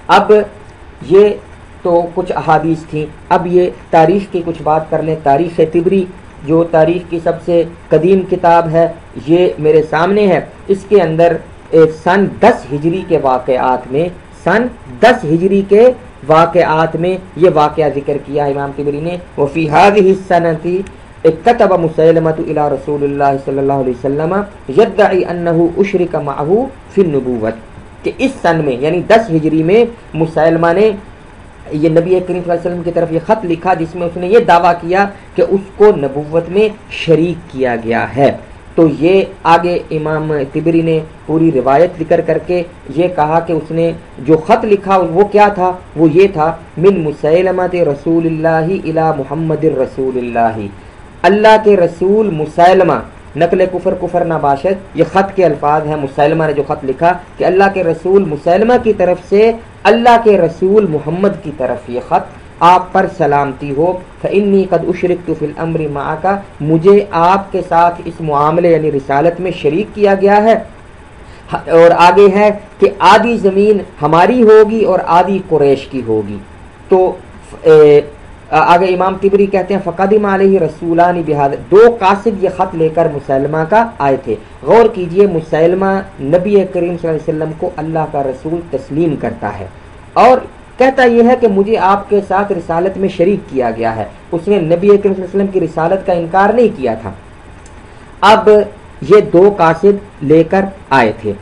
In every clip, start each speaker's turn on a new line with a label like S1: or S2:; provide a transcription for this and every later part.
S1: اب یہ تو کچھ احادیث تھیں، اب یہ تاریخ کی کچھ بات کر لیں۔ تاریخ طبری جو تاریخ کی سب سے قدیم کتاب ہے، یہ میرے سامنے ہے۔ اس کے اندر سن 10 ہجری کے واقعات میں، سن 10 ہجری کے واقعات میں یہ واقعہ ذکر کیا امام طبری نے۔ وفی هذه السنة كتب مسیلمۃ الی رسول اللہ صلی اللہ علیہ وسلم یدعی انه اشرک معه فی النبوۃ، کہ اس سن میں یعنی 10 ہجری میں مسیلمہ نے یہ نبی کریم صلی اللہ علیہ وسلم کی طرف یہ خط لکھا جس میں اس نے یہ دعویٰ کیا کہ اس کو نبوت میں شریک کیا گیا ہے۔ تو یہ آگے امام طبری نے پوری روایت ذکر کر کے یہ کہا کہ اس نے جو خط لکھا وہ کیا تھا، وہ یہ تھا من مسیلمۃ رسول اللہ الی محمد رسول اللہ، اللہ کے رسول مسیلمہ، نقل کفر کفر نہ باشد، یہ خط کے الفاظ ہیں۔ مسیلمہ نے جو خط لکھا کہ اللہ کے رسول مسیلمہ کی طرف سے اللہ کے رسول محمد کی طرف یہ خط، آپ پر سلامتی ہو، فإنی قد اشرکت فی الامر معک، مجھے آپ کے ساتھ اس معاملے یعنی رسالت میں شریک کیا گیا ہے۔ اور آگے ہے کہ آدھی زمین ہماری ہوگی اور آدھی قریش کی ہوگی۔ تو آگے امام طبری کہتے ہیں فقدم علیہ رسولان بہذا، 2 قاصد یہ خط لے کر مسیلمہ کا آئے تھے۔ غور کیجئے، مسیلمہ نبی کریم صلی اللہ علیہ وسلم کو اللہ کا رسول تسلیم کرتا ہے اور کہتا یہ ہے کہ مجھے آپ کے ساتھ رسالت میں شریک کیا گیا ہے۔ اس نے نبی کریم صلی اللہ علیہ وسلم کی رسالت کا انکار نہیں کیا تھا۔ اب یہ 2 قاصد لے کر آئے تھے،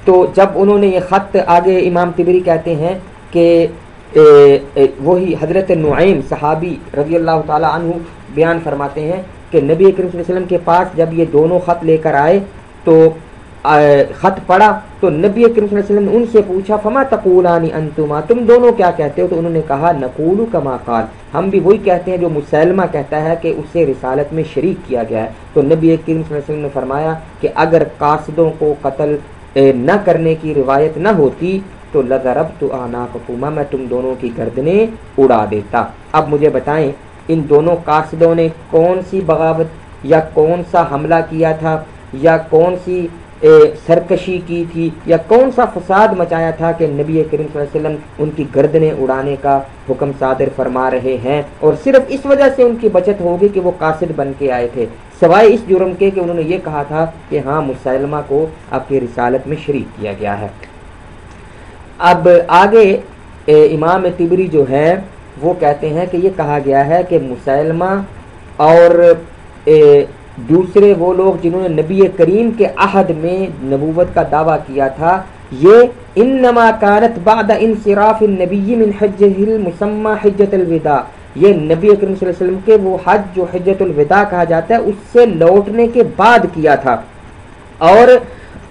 S1: تو جب انہوں نے یہ خط، آگے امام طبری کہتے ہیں کہ وہی حضرت نعیم صحابی رضی اللہ تعالی عنہ بیان فرماتے ہیں کہ نبی کریم صلی اللہ علیہ وسلم کے پاس جب یہ دونوں خط لے کر آئے تو خط پڑھا تو نبی کریم صلی اللہ علیہ وسلم نے ان سے پوچھا فما تقولان انتما، تم دونوں کیا کہتے ہو؟ تو انہوں نے کہا نقول کما قال، ہم بھی وہی کہتے ہیں جو مسیلمہ کہتا ہے کہ اسے رسالت میں شریک کیا گیا ہے۔ تو نبی کریم صلی اللہ علیہ وسلم نے فرمایا کہ اگر قاصدوں کو قتل نہ کرنے کی روایت نہ ہوتی تو لضربت اعناقکما، میں تم دونوں کی گردنیں اڑا دیتا۔ اب مجھے بتائیں ان دونوں قاصدوں نے کون سی بغاوت یا کون سا حملہ کیا تھا یا کون سی سرکشی کی تھی یا کون سا فساد مچایا تھا کہ نبی کریم صلی اللہ علیہ وسلم ان کی گردنیں اڑانے کا حکم صادر فرما رہے ہیں؟ اور صرف اس وجہ سے ان کی بچت ہوگی کہ وہ قاصد بن کے آئے تھے، سوائے اس جرم کے کہ انہوں نے یہ کہا تھا کہ ہاں مسیلمہ کو آپ کی رسالت میں شریک کیا گیا ہے۔ اب آگے امام طبری جو ہے وہ کہتے ہیں کہ یہ کہا گیا ہے کہ مسیلمہ اور دوسرے وہ لوگ جنہوں نے نبی کریم کے عہد میں نبوت کا دعویٰ کیا تھا، یہ انما کانت بعد انصراف النبی من حجہ المسمى حجۃ الوداع، یہ نبی کریم صلی اللہ علیہ وسلم کے وہ حج جو حجۃ الوداع کہا جاتا ہے اس سے لوٹنے کے بعد کیا تھا، اور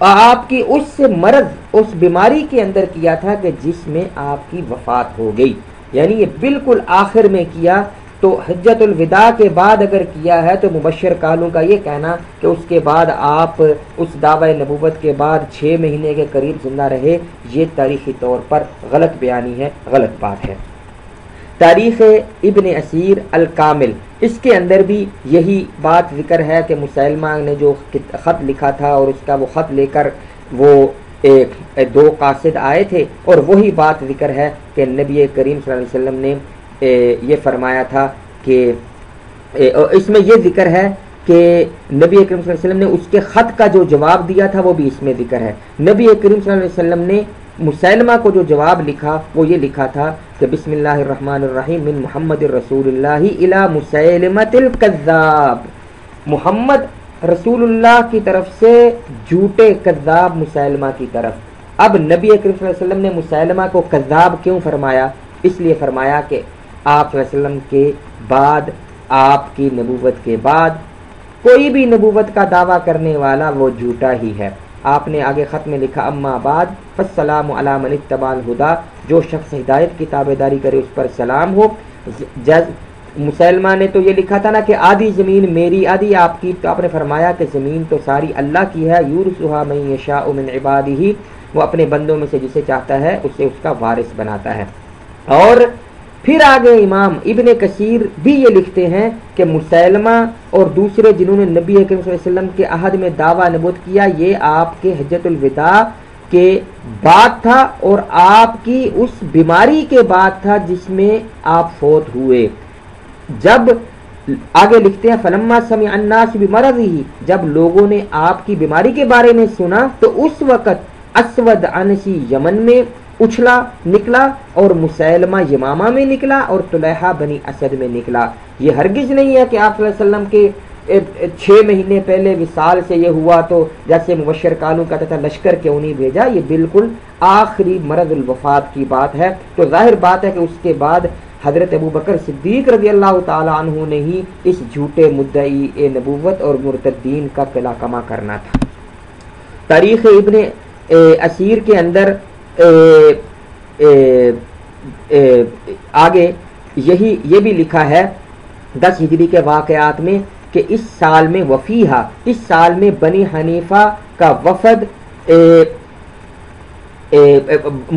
S1: آپ کی اس مرض اس بیماری کے اندر کیا تھا کہ جس میں آپ کی وفات ہو گئی، یعنی یہ بالکل آخر میں کیا۔ تو حجۃ الوداع کے بعد اگر کیا ہے تو مبشر کالوں کا یہ کہنا کہ اس کے بعد آپ اس دعوی نبوت کے بعد 6 مہینے کے قریب زندہ رہے، یہ تاریخی طور پر غلط بیانی ہے، غلط بات ہے۔ تاریخ ابن اسیر الکامل، اس کے اندر بھی یہی بات ذکر ہے کہ مسیلمہ نے جو خط لکھا تھا اور اس کا وہ خط لے کر وہ 2 قاصد آئے تھے، اور وہی بات ذکر ہے کہ نبی کریم صلی اللہ علیہ وسلم نے یہ فرمایا تھا کہ اس میں یہ ذکر ہے کہ نبی کریم صلی اللہ علیہ وسلم نے اس کے خط کا جو جواب دیا تھا وہ بھی اس میں ذکر ہے۔ نبی کریم صلی اللہ علیہ وسلم نے مسیلمہ کو جو جواب لکھا وہ یہ لکھا تھا کہ بسم اللہ الرحمن الرحیم من محمد رسول اللہ الی مسیلمۃ الکذاب، محمد رسول اللہ کی طرف سے جھوٹے کذاب مسیلمہ کی طرف۔ اب نبی کریم صلی اللہ علیہ وسلم نے مسیلمہ کو کذاب کیوں فرمایا؟ اس لیے فرمایا کہ آپ صلی اللہ علیہ وسلم کے بعد، آپ کی نبوت کے بعد کوئی بھی نبوت کا دعویٰ کرنے والا وہ جھوٹا ہی ہے۔ آپ نے آگے خط میں لکھا اما بعد فالسلام علی من اتبع الہدی، جو شخص ہدایت کی تابعداری کرے اس پر سلام ہو۔ مسلمہ نے تو یہ لکھا تھا نا کہ آدھی زمین میری آدھی آپ کی، تو آپ نے فرمایا کہ زمین تو ساری اللہ کی ہے، یورثھا من یشاء من عبادہ، وہ اپنے بندوں میں سے جسے چاہتا ہے اسے اس کا وارث بناتا ہے۔ اور پھر آگے امام ابن کثیر بھی یہ لکھتے ہیں کہ مسیلمہ اور دوسرے جنہوں نے نبی کریم صلی اللہ علیہ وسلم کے عہد میں دعویٰ نبوت کیا، یہ آپ کے حجۃ الوداع کے بعد تھا اور آپ کی اس بیماری کے بعد تھا جس میں آپ فوت ہوئے. جب آگے لکھتے ہیں فلما سمع الناس بمرضه، جب لوگوں نے آپ کی بیماری کے بارے میں سنا تو اس وقت اسود عنسی یمن میں اچھلا نکلا اور مسیلمہ یمامہ میں نکلا اور طلحہ بنی اسد میں نکلا. یہ ہرگز نہیں ہے کہ آپ صلی اللہ علیہ وسلم کے 6 مہینے پہلے وصال سے یہ ہوا تو جیسے مبشر کالو کہتا تھا لشکر کیوں نہیں بھیجا. یہ بالکل آخری مرض الوفات کی بات ہے. تو ظاہر بات ہے کہ اس کے بعد حضرت ابوبکر صدیق رضی اللہ تعالی عنہ نے ہی اس جھوٹے مدعی نبوت اور مرتدین کا قلع کما کرنا تھا. تاریخ ابن اسیر کے اندر آگے یہ بھی لکھا ہے 10 ہجری کے واقعات میں کہ اس سال میں وفیہا، اس سال میں بنی حنیفہ کا وفد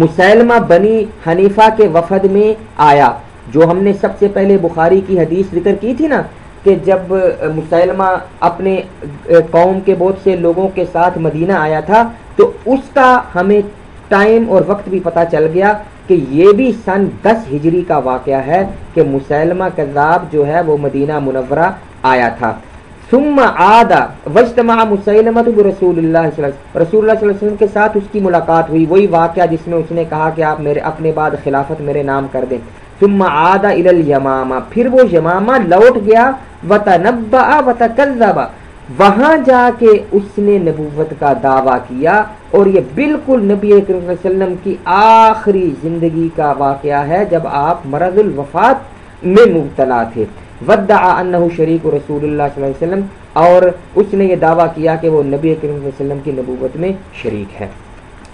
S1: مسیلمہ بنی حنیفہ کے وفد میں آیا. جو ہم نے سب سے پہلے بخاری کی حدیث ذکر کی تھی نا کہ جب مسیلمہ اپنے قوم کے بہت سے لوگوں کے ساتھ مدینہ آیا تھا تو اس کا ہمیں ٹائم اور وقت بھی پتہ چل گیا کہ یہ بھی سن 10 ہجری کا واقعہ ہے کہ مسیلمہ کذاب جو ہے وہ مدینہ منورہ آیا تھا. ثم عاد واجتمع مسیلمہ برسول اللہ صلی اللہ علیہ وسلم، رسول اللہ صلی اللہ علیہ وسلم کے ساتھ اس کی ملاقات ہوئی. وہی واقعہ جس میں اس نے کہا کہ آپ میرے اپنے بعد خلافت میرے نام کر دیں. ثم عاد الى الیمامہ، پھر وہ یمامہ لوٹ گیا. وتنبأ وتکذب، وہاں جا کے اس نے نبوت کا دعویٰ کیا اور یہ بالکل نبی کریم صلی اللہ علیہ وسلم کی آخری زندگی کا واقعہ ہے جب آپ مرض الوفات میں مبتلا تھے. ودعا انہ شریک رسول اللہ صلی اللہ علیہ وسلم، اور اس نے یہ دعویٰ کیا کہ وہ نبی کریم صلی اللہ علیہ وسلم کی نبوت میں شریک ہے.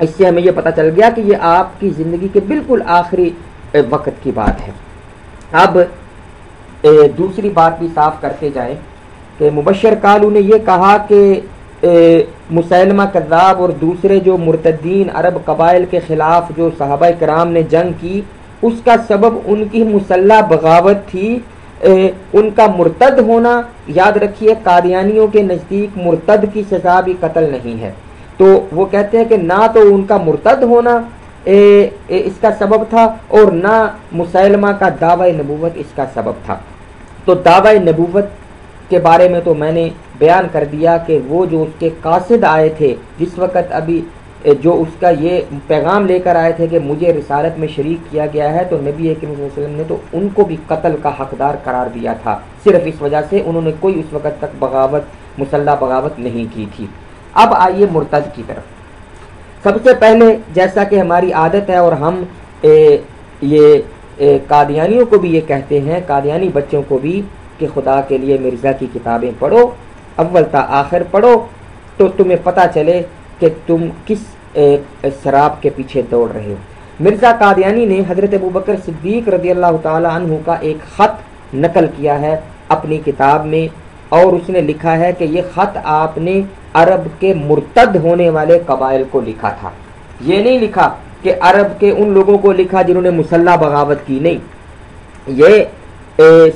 S1: اس سے ہمیں یہ پتہ چل گیا کہ یہ آپ کی زندگی کے بالکل آخری وقت کی بات ہے. اب دوسری بات بھی صاف کرتے جائیں کہ مبشر کالو نے یہ کہا کہ مسیلمہ کذاب اور دوسرے جو مرتدین عرب قبائل کے خلاف جو صحابہ کرام نے جنگ کی اس کا سبب ان کی مسلح بغاوت تھی. ان کا مرتد ہونا، یاد رکھیے قادیانیوں کے نزدیک مرتد کی سزا بھی قتل نہیں ہے. تو وہ کہتے ہیں کہ نہ تو ان کا مرتد ہونا اس کا سبب تھا اور نہ مسیلمہ کا دعوی نبوت اس کا سبب تھا. تو دعوی نبوت کے بارے میں تو میں نے بیان کر دیا کہ وہ جو اس کے قاصد آئے تھے جس وقت ابھی جو اس کا یہ پیغام لے کر آئے تھے کہ مجھے رسالت میں شریک کیا گیا ہے تو نبی کریم صلی اللہ علیہ وسلم نے تو ان کو بھی قتل کا حقدار قرار دیا تھا. صرف اس وجہ سے انہوں نے کوئی اس وقت تک بغاوت مسلح بغاوت نہیں کی تھی. اب آئیے مرتد کی طرف. سب سے پہلے جیسا کہ ہماری عادت ہے اور ہم یہ قادیانیوں کو بھی یہ کہتے ہیں، قادیانی بچوں کو بھی، کہ خدا کے لیے مرزا کی کتابیں پڑھو، اول تا آخر پڑھو تو تمہیں پتہ چلے کہ تم کس سراب کے پیچھے دوڑ رہے ہو. مرزا قادیانی نے حضرت ابوبکر صدیق رضی اللہ تعالی عنہ کا ایک خط نقل کیا ہے اپنی کتاب میں اور اس نے لکھا ہے کہ یہ خط آپ نے عرب کے مرتد ہونے والے قبائل کو لکھا تھا. یہ نہیں لکھا کہ عرب کے ان لوگوں کو لکھا جنہوں نے مسلح بغاوت کی، نہیں. یہ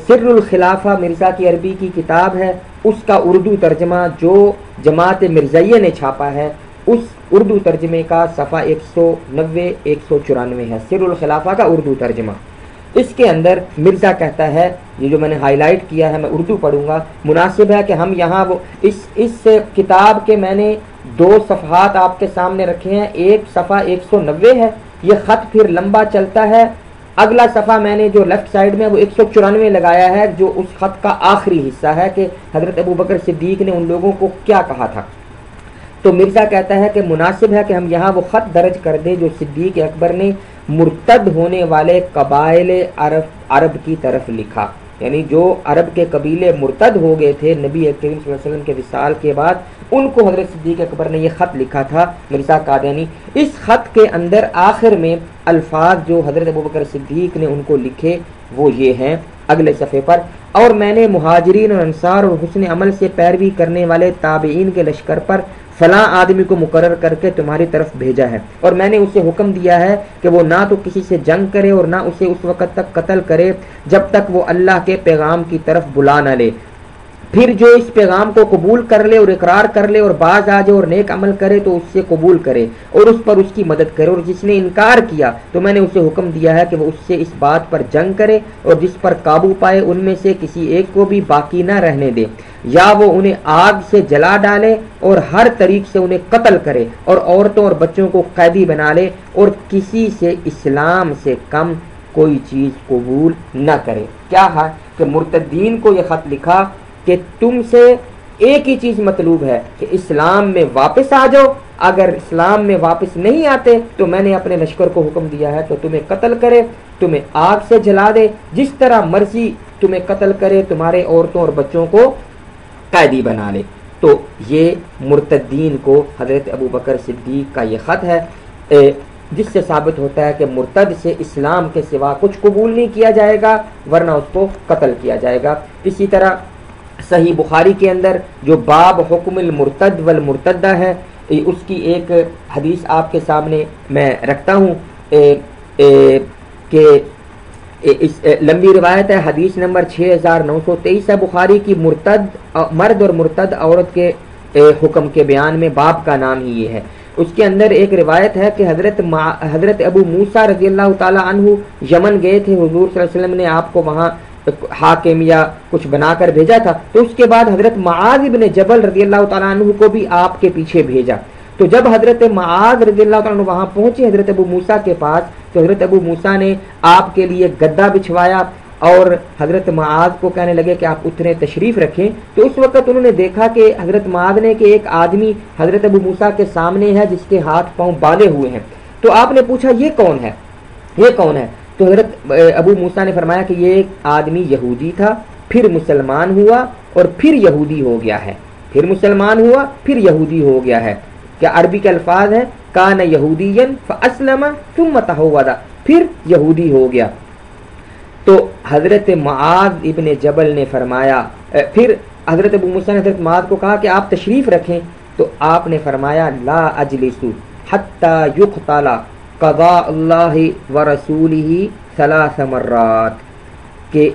S1: سر الخلافہ مرزا کی عربی کی کتاب ہے، اس کا اردو ترجمہ جو جماعت مرزائیہ نے چھاپا ہے اس اردو ترجمے کا صفحہ 190-194 ہے. سر الخلافہ کا اردو ترجمہ. اس کے اندر مرزا کہتا ہے، یہ جو میں نے ہائی لائٹ کیا ہے میں اردو پڑھوں گا، مناسب ہے کہ ہم یہاں وہ اس کتاب کے میں نے 2 صفحات آپ کے سامنے رکھے ہیں. ایک صفحہ 190 ہے، یہ خط پھر لمبا چلتا ہے. اگلا صفحہ میں نے جو لیفٹ سائڈ میں وہ 194 لگایا ہے جو اس خط کا آخری حصہ ہے کہ حضرت ابوبکر صدیق نے ان لوگوں کو کیا کہا تھا. تو مرزا کہتا ہے کہ مناسب ہے کہ ہم یہاں وہ خط درج کر دیں جو صدیق اکبر نے مرتد ہونے والے قبائل عرب کی طرف لکھا. یعنی جو عرب کے قبیلے مرتد ہو گئے تھے نبی کریم صلی اللہ علیہ وسلم کے وصال کے بعد، ان کو حضرت صدیق اکبر نے یہ خط لکھا تھا مرزا قادیانی. اس خط کے اندر آخر میں الفاظ جو حضرت ابوبکر صدیق نے ان کو لکھے وہ یہ ہیں اگلے صفحے پر: اور میں نے مہاجرین اور انصار اور حسن عمل سے پیروی کرنے والے تابعین کے لشکر پر فلاں آدمی کو مقرر کر کے تمہاری طرف بھیجا ہے، اور میں نے اسے حکم دیا ہے کہ وہ نہ تو کسی سے جنگ کرے اور نہ اسے اس وقت تک قتل کرے جب تک وہ اللہ کے پیغام کی طرف بلا نہ لے. پھر جو اس پیغام کو قبول کر لے اور اقرار کر لے اور باز آ جائے اور نیک عمل کرے تو اس سے قبول کرے اور اس پر اس کی مدد کرے، اور جس نے انکار کیا تو میں نے اسے حکم دیا ہے کہ وہ اس سے اس بات پر جنگ کرے اور جس پر قابو پائے ان میں سے کسی ایک کو بھی باقی نہ رہنے دے، یا وہ انہیں آگ سے جلا ڈالے اور ہر طریق سے انہیں قتل کرے اور عورتوں اور بچوں کو قیدی بنا لے اور کسی سے اسلام سے کم کوئی چیز قبول نہ کرے۔ کیا ہے کہ مرتدین کو یہ خط لکھا کہ تم سے ایک ہی چیز مطلوب ہے کہ اسلام میں واپس آ جاؤ، اگر اسلام میں واپس نہیں آتے تو میں نے اپنے لشکر کو حکم دیا ہے کہ تمہیں قتل کرے، تمہیں آگ سے جلا دے، جس طرح مرضی تمہیں قتل کرے، تمہارے عورتوں اور بچوں کو قیدی بنا لے۔ تو یہ مرتدین کو حضرت ابو بکر صدیق کا یہ خط ہے، جس سے ثابت ہوتا ہے کہ مرتد سے اسلام کے سوا کچھ قبول نہیں کیا جائے گا، ورنہ اس کو قتل کیا جائے گا۔ اسی طرح صحیح بخاری کے اندر جو باب حکم المرتد والمرتدہ ہے، اس کی ایک حدیث آپ کے سامنے میں رکھتا ہوں کہ اس لمبی روایت ہے، حدیث نمبر 6923 ہے بخاری کی، مرتد مرد اور مرتد عورت کے حکم کے بیان میں، باب کا نام ہی یہ ہے۔ اس کے اندر ایک روایت ہے کہ حضرت ابو موسیٰ رضی اللہ تعالی عنہ یمن گئے تھے، حضور صلی اللہ علیہ وسلم نے آپ کو وہاں حاکم یا کچھ بنا کر بھیجا تھا، تو اس کے بعد حضرت معاذ بن جبل رضی اللہ تعالیٰ عنہ کو بھی آپ کے پیچھے بھیجا۔ تو جب حضرت معاذ رضی اللہ تعالیٰ عنہ وہاں پہنچے حضرت ابو موسیٰ کے پاس، تو حضرت ابو موسیٰ نے آپ کے لیے گدا بچھوایا اور حضرت معاذ کو کہنے لگے کہ آپ اتریں، تشریف رکھیں۔ تو اس وقت انہوں نے دیکھا کہ حضرت معاذ نے کہ ایک آدمی حضرت ابو موسیٰ کے سامنے ہے جس کے ہاتھ پاؤں باندھے ہوئے ہیں۔ تو آپ نے پوچھا یہ کون ہے، یہ کون ہے؟ تو حضرت ابو موسیٰ نے فرمایا کہ یہ ایک آدمی یہودی تھا، پھر مسلمان ہوا اور پھر یہودی ہو گیا ہے، پھر مسلمان ہوا پھر یہودی ہو گیا ہے۔ کیا عربی کے الفاظ ہیں، کان یہودیا فاسلم ثم تحود، پھر یہودی ہو گیا۔ تو حضرت معاذ ابن جبل نے فرمایا، پھر حضرت ابو موسیٰ نے حضرت معاذ کو کہا کہ آپ تشریف رکھیں، تو آپ نے فرمایا لا اجلس حتی یقتل قضاء اللہ ورسولہ 3 مرات، کہ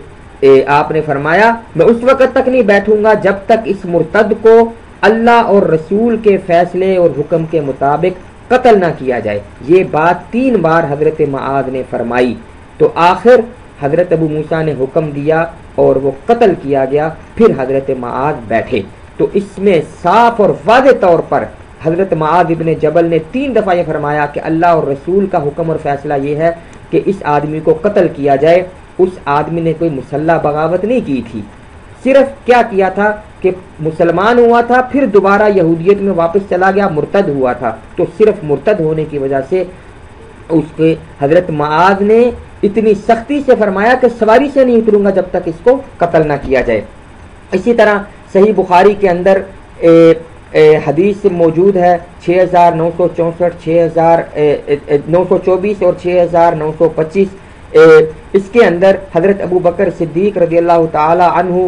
S1: آپ نے فرمایا میں اس وقت تک نہیں بیٹھوں گا جب تک اس مرتد کو اللہ اور رسول کے فیصلے اور حکم کے مطابق قتل نہ کیا جائے۔ یہ بات 3 بار حضرت معاذ نے فرمائی، تو آخر حضرت ابو موسیٰ نے حکم دیا اور وہ قتل کیا گیا، پھر حضرت معاذ بیٹھے۔ تو اس میں صاف اور واضح طور پر حضرت معاذ ابن جبل نے 3 دفعہ یہ فرمایا کہ اللہ اور رسول کا حکم اور فیصلہ یہ ہے کہ اس آدمی کو قتل کیا جائے۔ اس آدمی نے کوئی مسلح بغاوت نہیں کی تھی، صرف کیا کیا تھا کہ مسلمان ہوا تھا، پھر دوبارہ یہودیت میں واپس چلا گیا، مرتد ہوا تھا، تو صرف مرتد ہونے کی وجہ سے اس کے حضرت معاذ نے اتنی سختی سے فرمایا کہ سواری سے نہیں اتروں گا جب تک اس کو قتل نہ کیا جائے۔ اسی طرح صحیح بخاری کے اندر حدیث موجود ہے 6964 6924 اور 6925، اس کے اندر حضرت ابو بکر صدیق رضی اللہ تعالی عنہ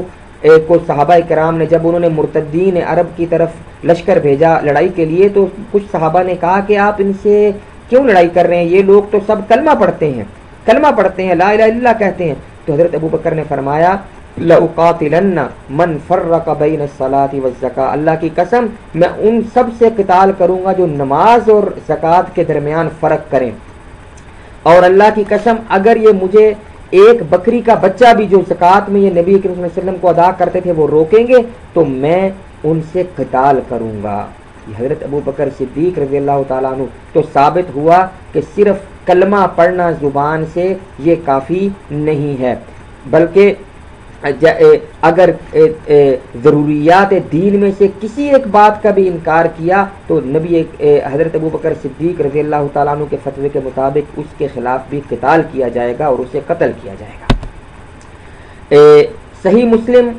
S1: کو صحابہ کرام نے جب انہوں نے مرتدین عرب کی طرف لشکر بھیجا لڑائی کے لیے، تو کچھ صحابہ نے کہا کہ آپ ان سے کیوں لڑائی کر رہے ہیں، یہ لوگ تو سب کلمہ پڑھتے ہیں، کلمہ پڑھتے ہیں، لا الہ الا اللہ کہتے ہیں۔ تو حضرت ابو بکر نے فرمایا لأقاتلن من فرق بین الصلاۃ والزکاۃ، اللہ کی قسم میں ان سب سے قتال کروں گا جو نماز اور زکوٰۃ کے درمیان فرق کریں، اور اللہ کی قسم اگر یہ مجھے ایک بکری کا بچہ بھی جو زکوٰۃ میں یہ نبی کریم صلی اللہ علیہ وسلم کو ادا کرتے تھے وہ روکیں گے تو میں ان سے قتال کروں گا۔ یہ حضرت ابو بکر صدیق رضی اللہ تعالیٰ عنہ، تو ثابت ہوا کہ صرف کلمہ پڑھنا زبان سے یہ کافی نہیں ہے، بلکہ اگر ضروریات دین میں سے کسی ایک بات کا بھی انکار کیا تو نبی حضرت ابو بکر صدیق رضی اللہ تعالیٰ عنہ کے فتوے کے مطابق اس کے خلاف بھی قتال کیا جائے گا اور اسے قتل کیا جائے گا۔ صحیح مسلم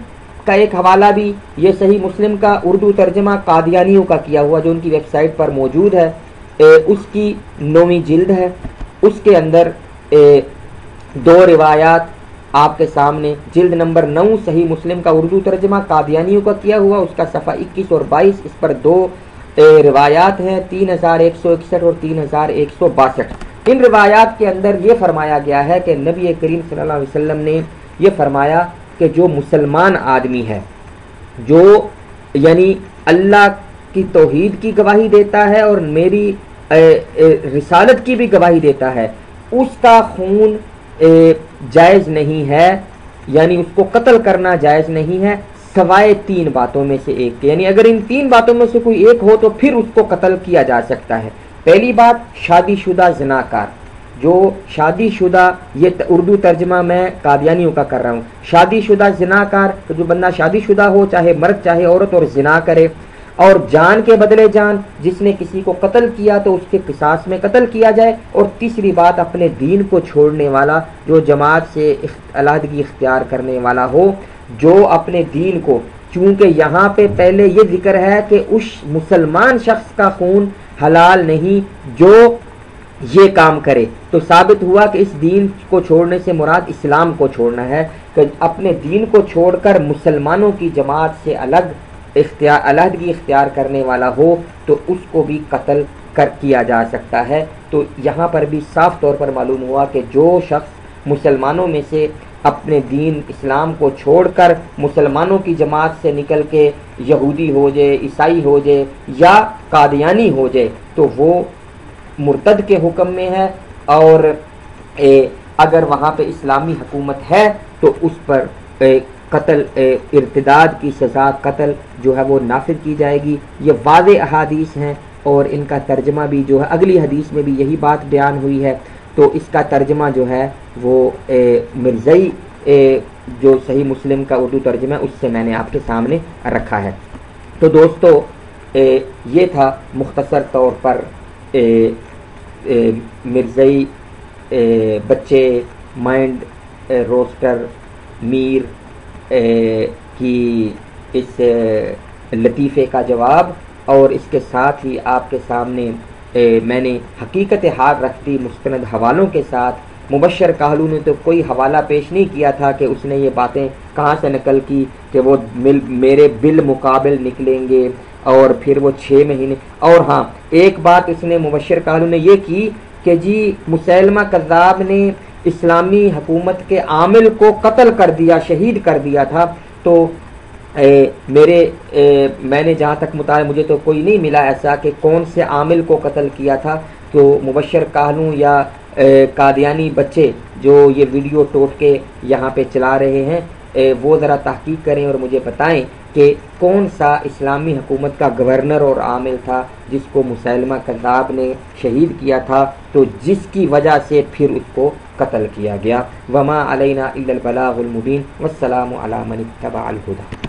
S1: کا ایک حوالہ بھی، یہ صحیح مسلم کا اردو ترجمہ قادیانیوں کا کیا ہوا جو ان کی ویب سائٹ پر موجود ہے، اس کی 9ویں جلد ہے، اس کے اندر 2 روایات آپ کے سامنے، جلد نمبر 9 صحیح مسلم کا اردو ترجمہ قادیانیوں کا کیا ہوا، اس کا صفحہ 21 اور 22، اس پر 2 روایات ہیں 3161 اور 3162۔ ان روایات کے اندر یہ فرمایا گیا ہے کہ نبی کریم صلی اللہ علیہ وسلم نے یہ فرمایا کہ جو مسلمان آدمی ہے جو یعنی اللہ کی توحید کی گواہی دیتا ہے اور میری رسالت کی بھی گواہی دیتا ہے، اس کا خون جائز نہیں ہے، یعنی اس کو قتل کرنا جائز نہیں ہے، سوائے 3 باتوں میں سے ایک کے، یعنی اگر ان 3 باتوں میں سے کوئی ایک ہو تو پھر اس کو قتل کیا جا سکتا ہے۔ پہلی بات، شادی شدہ زناکار، جو شادی شدہ، یہ اردو ترجمہ میں قادیانیوں کا کر رہا ہوں، شادی شدہ زناکار، تو جو بندہ شادی شدہ ہو، چاہے مرد چاہے عورت، اور زنا کرے، اور جان کے بدلے جان، جس نے کسی کو قتل کیا تو اس کے قصاص میں قتل کیا جائے۔ اور تیسری بات، اپنے دین کو چھوڑنے والا، جو جماعت سے علیحدگی اختیار کرنے والا ہو، جو اپنے دین کو، چونکہ یہاں پہ پہلے یہ ذکر ہے کہ اس مسلمان شخص کا خون حلال نہیں جو یہ کام کرے، تو ثابت ہوا کہ اس دین کو چھوڑنے سے مراد اسلام کو چھوڑنا ہے، کہ اپنے دین کو چھوڑ کر مسلمانوں کی جماعت سے علیحدگی اختیار کرنے والا ہو تو اس کو بھی قتل کیا جا سکتا ہے۔ تو یہاں پر بھی صاف طور پر معلوم ہوا کہ جو شخص مسلمانوں میں سے اپنے دین اسلام کو چھوڑ کر مسلمانوں کی جماعت سے نکل کے یہودی ہو جائے، عیسائی ہو جائے یا قادیانی ہو جائے تو وہ مرتد کے حکم میں ہے، اور اگر وہاں پہ اسلامی حکومت ہے تو اس پر قتل، ارتداد کی سزا قتل جو ہے وہ نافذ کی جائے گی۔ یہ واضح احادیث ہیں اور ان کا ترجمہ بھی جو ہے اگلی حدیث میں بھی یہی بات بیان ہوئی ہے، تو اس کا ترجمہ جو ہے وہ مرزئی جو صحیح مسلم کا اردو ترجمہ ہے اس سے میں نے آپ کے سامنے رکھا ہے۔ تو دوستو یہ تھا مختصر طور پر مرزئی بچے مائنڈ روسٹر میر کی اس لطیفے کا جواب، اور اس کے ساتھ ہی آپ کے سامنے میں نے حقیقت حال رکھ دی مستند حوالوں کے ساتھ۔ مبشر کاہلو نے تو کوئی حوالہ پیش نہیں کیا تھا کہ اس نے یہ باتیں کہاں سے نقل کی کہ وہ میرے بالمقابل نکلیں گے اور پھر وہ 6 مہینے۔ اور ہاں ایک بات اس نے مبشر کاہلو نے یہ کی کہ جی مسیلمہ کذاب نے اسلامی حکومت کے عامل کو قتل کر دیا، شہید کر دیا تھا، تو میں نے جہاں تک مطالعہ مجھے تو کوئی نہیں ملا ایسا کہ کون سے عامل کو قتل کیا تھا۔ تو مبشر کاہلو یا قادیانی بچے جو یہ ویڈیو ٹوٹ کے یہاں پہ چلا رہے ہیں وہ ذرا تحقیق کریں اور مجھے بتائیں کہ کون سا اسلامی حکومت کا گورنر اور عامل تھا جس کو مسیلمہ کذاب نے شہید کیا تھا، تو جس کی وجہ سے پھر اس کو قتل کیا گیا۔ وما علینا الا البلاغ المبین، والسلام علی من اتبع الہدی۔